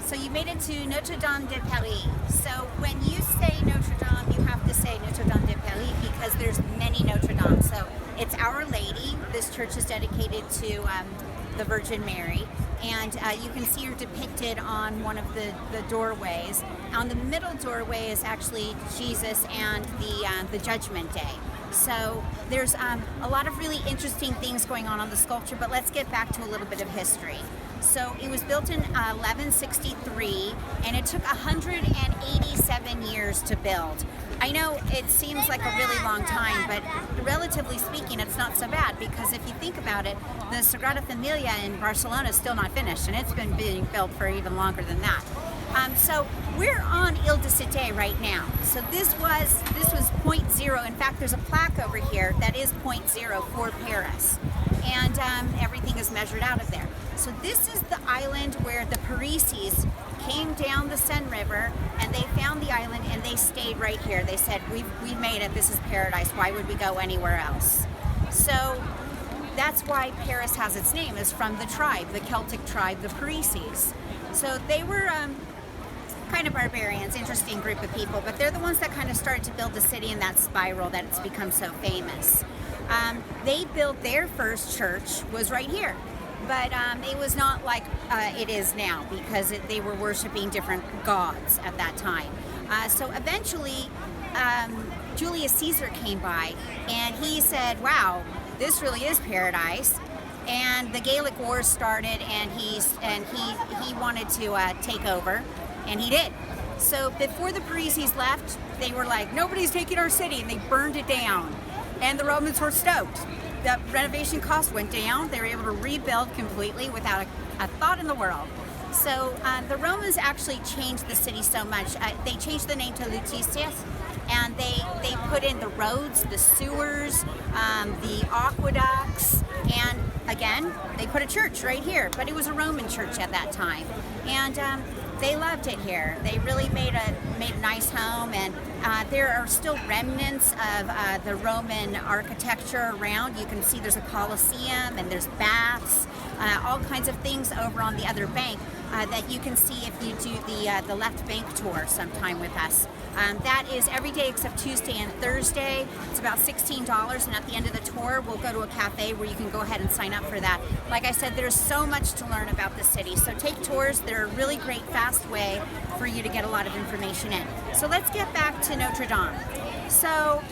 So you made it to Notre Dame de Paris. So when you say Notre Dame, you have to say Notre Dame de Paris because there's many Notre Dame. So it's Our Lady. This church is dedicated to the Virgin Mary. And you can see her depicted on one of the doorways. On the middle doorway is actually Jesus and the Judgment Day. So there's a lot of really interesting things going on the sculpture, but let's get back to a little bit of history. So it was built in 1163, and it took 187 years to build. I know it seems like a really long time, but relatively speaking, it's not so bad, because if you think about it, the Sagrada Familia in Barcelona is still not finished, and it's been being built for even longer than that. So we're on Ile de Cité right now. So this was point zero. In fact, there's a plaque over here that is point zero for Paris, and everything is measured out of there. So this is the island where the Parisians came down the Seine River, and they found the island, and they stayed right here. They said, we've made it. This is paradise. Why would we go anywhere else? So that's why Paris has its name, is from the tribe, the Celtic tribe, the Parisians. So they were kind of barbarians, interesting group of people, but they're the ones that kind of started to build the city in that spiral that it's become so famous. They built their first church was right here, but it was not like it is now, because they were worshiping different gods at that time. So eventually Julius Caesar came by, and he said, wow, this really is paradise. And the Gallic Wars started, and he wanted to take over, and he did. So before the Parisians left, they were like, nobody's taking our city, and they burned it down. And the Romans were stoked. The renovation cost went down. They were able to rebuild completely without a thought in the world. So the Romans actually changed the city so much. They changed the name to Lutetius, and they put in the roads, the sewers, the aqueducts, and again, they put a church right here, but it was a Roman church at that time. And they loved it here. They really made a nice home, and there are still remnants of the Roman architecture around. You can see there's a Colosseum, and there's baths, all kinds of things over on the other bank that you can see if you do the left bank tour sometime with us. That is every day except Tuesday and Thursday. It's about $16, and at the end of the tour, we'll go to a cafe where you can go ahead and sign up for that. Like I said, there's so much to learn about the city, so take tours. They're a really great, fast way for you to get a lot of information in. So let's get back to Notre Dame. So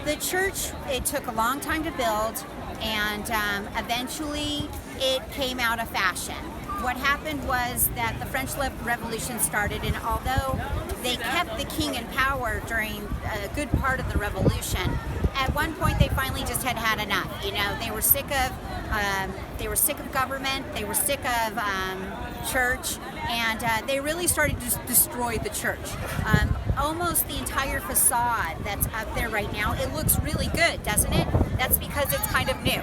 the church, it took a long time to build, and eventually it came out of fashion. What happened was that the French Revolution started, and although they kept the king in power during a good part of the revolution, at one point they finally just had enough. You know, they were sick of government, they were sick of church, and they really started to destroy the church. Almost the entire facade that's up there right now, it looks really good, doesn't it? That's because it's kind of new.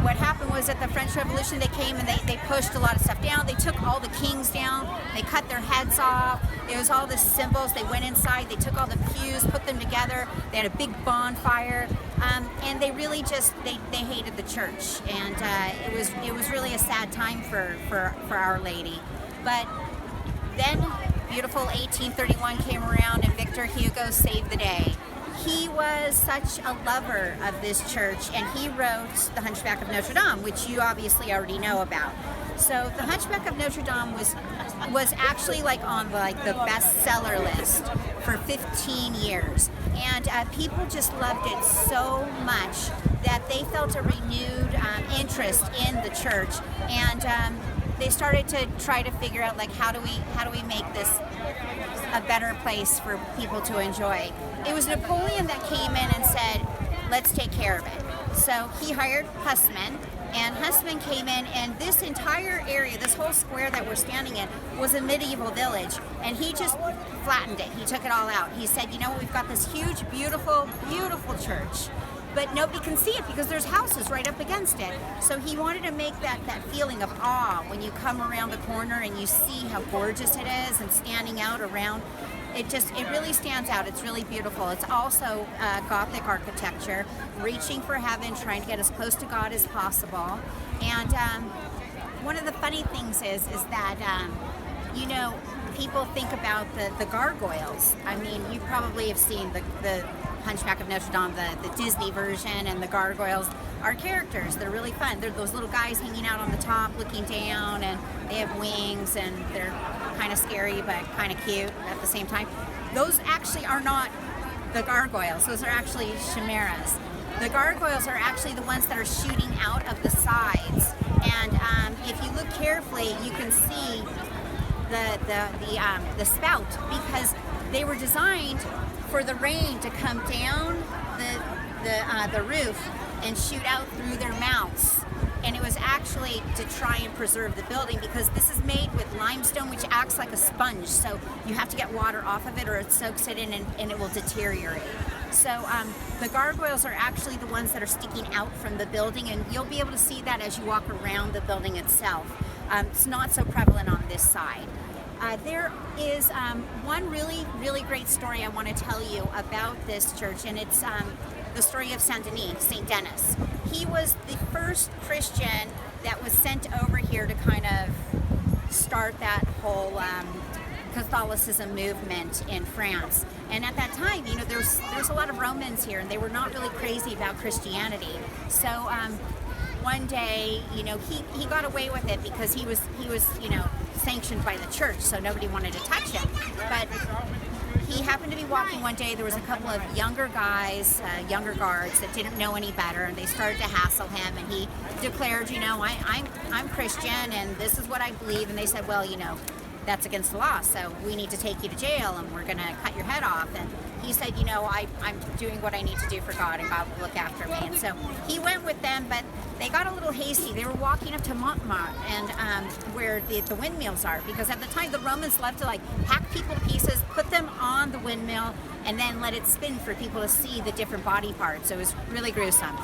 What happened was at the French Revolution, they came and they pushed a lot of stuff down. They took all the kings down. They cut their heads off. It was all the symbols. They went inside. They took all the pews, put them together. They had a big bonfire, and they really just they hated the church. And it was really a sad time for Our Lady. But then beautiful 1831 came around, and Victor Hugo saved the day. He was such a lover of this church, and he wrote The Hunchback of Notre Dame, which you obviously already know about. So The Hunchback of Notre Dame was actually on the bestseller list for 15 years, and people just loved it so much that they felt a renewed interest in the church, and they started to try to figure out how do we make this a better place for people to enjoy. It was Napoleon that came in and said, let's take care of it. So he hired Husman, and Husman came in, and this entire area, this whole square that we're standing in, was a medieval village, and he just flattened it. He took it all out. He said, you know what, we've got this huge, beautiful, beautiful church, but nobody can see it because there's houses right up against it. So he wanted to make that feeling of awe when you come around the corner and you see how gorgeous it is, and standing out around. It really stands out. It's really beautiful. It's also Gothic architecture, reaching for heaven, trying to get as close to God as possible. And one of the funny things is that you know, people think about the gargoyles. I mean, you probably have seen the Hunchback of Notre Dame, the Disney version, and the gargoyles are characters. They're really fun. They're those little guys hanging out on the top looking down, and they have wings, and they're kind of scary but kind of cute at the same time. Those actually are not the gargoyles. Those are actually chimeras. The gargoyles are actually the ones that are shooting out of the sides, and if you look carefully, you can see the spout, because they were designed for the rain to come down the roof and shoot out through their mouths. And it was actually to try and preserve the building, because this is made with limestone, which acts like a sponge. So you have to get water off of it, or it soaks it in and it will deteriorate. So the gargoyles are actually the ones that are sticking out from the building, and you'll be able to see that as you walk around the building itself. It's not so prevalent on this side. There is one really great story I want to tell you about this church, and it's the story of Saint Denis, Saint Denis. He was the first Christian that was sent over here to kind of start that whole Catholicism movement in France. And at that time, you know, there's a lot of Romans here, and they were not really crazy about Christianity. So one day, you know, he got away with it because he was you know, sanctioned by the church, so nobody wanted to touch him. But he happened to be walking one day. There was a couple of younger guys, younger guards that didn't know any better, and they started to hassle him. And he declared, you know, I'm Christian, and this is what I believe. And they said, well, you know, that's against the law, so we need to take you to jail, and we're going to cut your head off. And he said, you know, I'm doing what I need to do for God, and God will look after me. And so he went with them, but they got a little hasty. They were walking up to Montmartre, and where the windmills are, because at the time the Romans loved to like hack people to pieces, put them on the windmill, and then let it spin for people to see the different body parts. So it was really gruesome.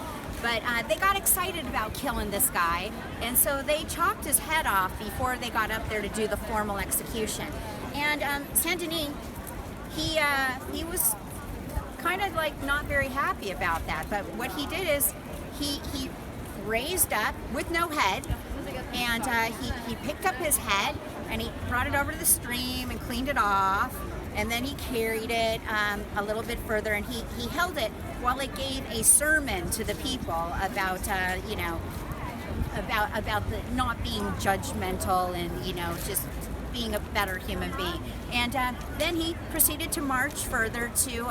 But they got excited about killing this guy, and so they chopped his head off before they got up there to do the formal execution. And Saint Denis, he was kind of like not very happy about that. But what he did is he raised up with no head, and he picked up his head and he brought it over to the stream and cleaned it off. And then he carried it a little bit further, and he held it while it gave a sermon to the people about, you know, about the not being judgmental and, you know, just being a better human being. And then he proceeded to march further to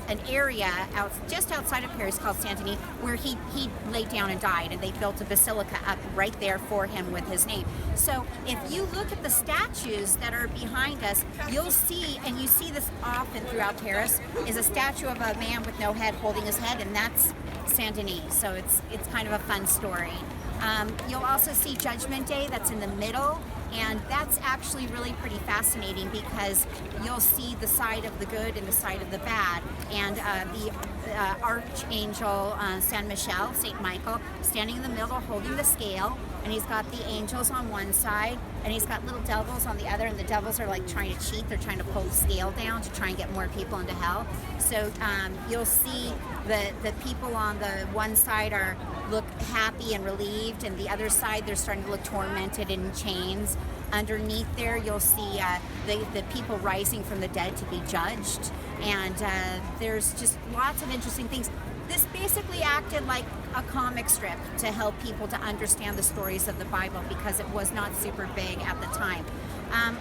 an area just outside of Paris called Saint Denis, where he laid down and died, and they built a basilica up right there for him with his name. So if you look at the statues that are behind us, you'll see, and you see this often throughout Paris, is a statue of a man with no head holding his head, and that's Saint Denis. So it's kind of a fun story. You'll also see Judgment Day that's in the middle, and that's actually really pretty fascinating, because you'll see the side of the good and the side of the bad. And the Archangel Saint Michel, Saint Michael, standing in the middle holding the scale, and he's got the angels on one side, and he's got little devils on the other, and the devils are like trying to cheat. They're trying to pull the scale down to try and get more people into hell. So you'll see the people on the one side look happy and relieved, and the other side they're starting to look tormented and in chains. Underneath there, you'll see the people rising from the dead to be judged, and there's just lots of interesting things. This basically acted like a comic strip to help people to understand the stories of the Bible, because it was not super big at the time.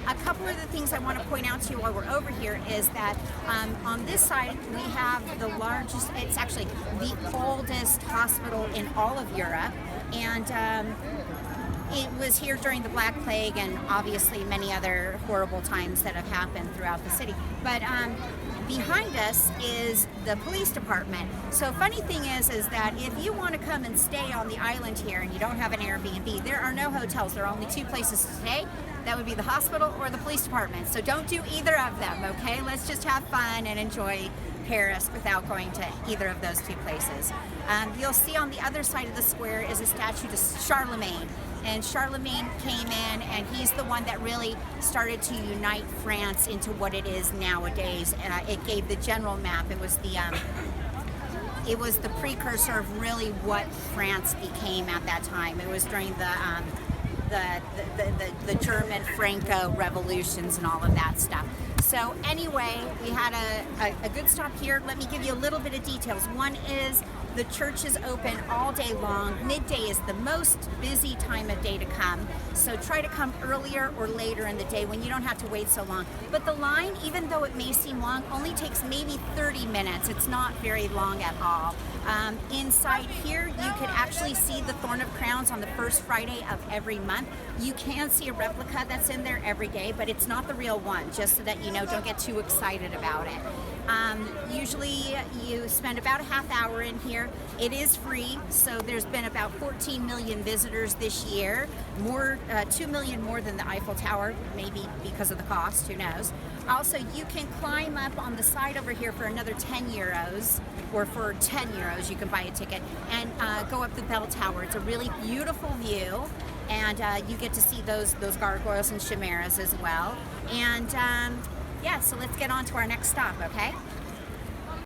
A couple of the things I want to point out to you while we're over here is that on this side we have the largest, it's actually the oldest hospital in all of Europe, and it was here during the Black Plague and obviously many other horrible times that have happened throughout the city. But behind us is the police department. So funny thing is that if you want to come and stay on the island here and you don't have an Airbnb, there are no hotels. There are only two places to stay. That would be the hospital or the police department. So don't do either of them, okay? Let's just have fun and enjoy Paris without going to either of those two places. You'll see on the other side of the square is a statue to Charlemagne. And Charlemagne came in, and he's the one that really started to unite France into what it is nowadays. It gave the general map. It was the precursor of really what France became at that time. It was during the German Franco revolutions and all of that stuff. So anyway, we had a good stop here. Let me give you a little bit of details. One is the church is open all day long. Midday is the most busy time of day to come. So try to come earlier or later in the day when you don't have to wait so long. But the line, even though it may seem long, only takes maybe 30 minutes. It's not very long at all. Inside here, you could actually see the Thorn of Crowns on the first Friday of every month. You can see a replica that's in there every day, but it's not the real one, just so that you know, don't get too excited about it. Usually you spend about a half hour in here. It is free, so there's been about 14 million visitors this year, 2 million more than the Eiffel Tower, maybe because of the cost, who knows. Also, you can climb up on the side over here for another 10 euros, or for 10 euros you can buy a ticket, and go up the bell tower. It's a really beautiful view, and you get to see those gargoyles and chimeras as well. And yeah, so let's get on to our next stop, okay?